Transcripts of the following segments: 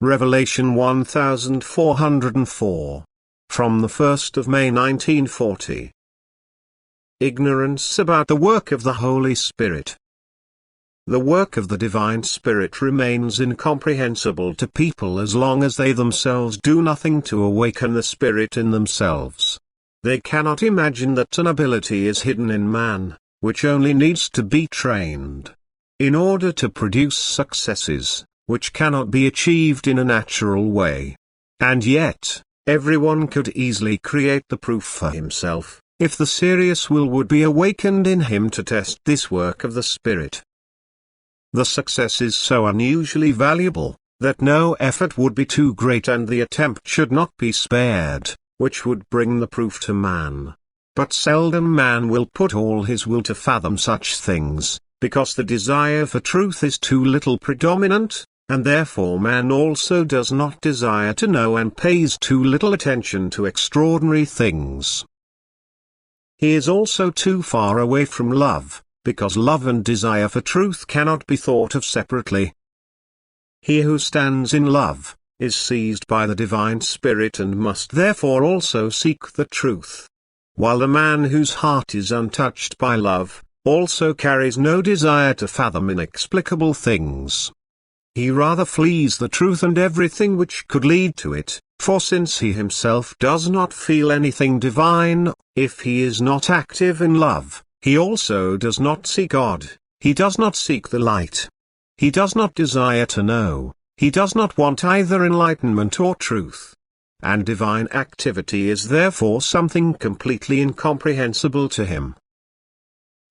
Revelation 1404. From the 1st of May 1940. Ignorance about the work of the Holy Spirit. The work of the Divine Spirit remains incomprehensible to people as long as they themselves do nothing to awaken the Spirit in themselves. They cannot imagine that an ability is hidden in man, which only needs to be trained. In order to produce successes, which cannot be achieved in a natural way. And yet, everyone could easily create the proof for himself, if the serious will would be awakened in him to test this work of the Spirit. The success is so unusually valuable, that no effort would be too great and the attempt should not be spared, which would bring the proof to man. But seldom man will put all his will to fathom such things, because the desire for truth is too little predominant, and therefore man also does not desire to know and pays too little attention to extraordinary things. He is also too far away from love, because love and desire for truth cannot be thought of separately. He who stands in love, is seized by the Divine Spirit and must therefore also seek the truth. While the man whose heart is untouched by love, also carries no desire to fathom inexplicable things. He rather flees the truth and everything which could lead to it, for since he himself does not feel anything divine, if he is not active in love, he also does not see God, he does not seek the light. He does not desire to know, he does not want either enlightenment or truth. And divine activity is therefore something completely incomprehensible to him.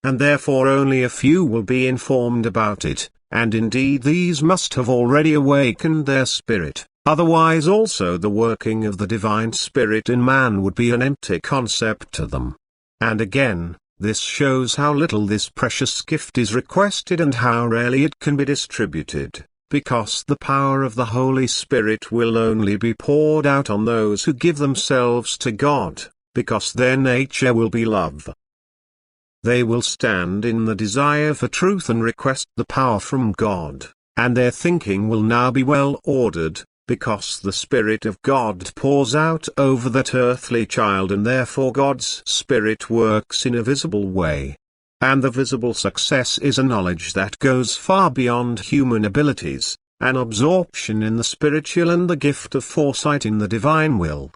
And therefore only a few will be informed about it. And indeed these must have already awakened their spirit, otherwise also the working of the Divine Spirit in man would be an empty concept to them. And again, this shows how little this precious gift is requested and how rarely it can be distributed, because the power of the Holy Spirit will only be poured out on those who give themselves to God, because their nature will be love. They will stand in the desire for truth and request the power from God, and their thinking will now be well ordered, because the Spirit of God pours out over that earthly child and therefore God's Spirit works in a visible way. And the visible success is a knowledge that goes far beyond human abilities, an absorption in the spiritual and the gift of foresight in the divine will.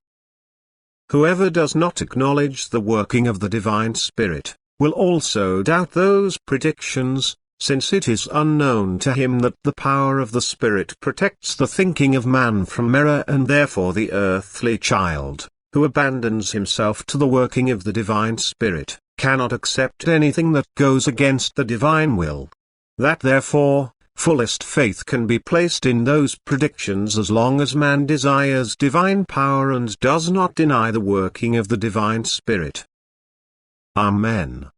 Whoever does not acknowledge the working of the Divine Spirit, will also doubt those predictions, since it is unknown to him that the power of the Spirit protects the thinking of man from error, and therefore the earthly child, who abandons himself to the working of the Divine Spirit, cannot accept anything that goes against the divine will. That therefore, fullest faith can be placed in those predictions as long as man desires divine power and does not deny the working of the Divine Spirit. Amen.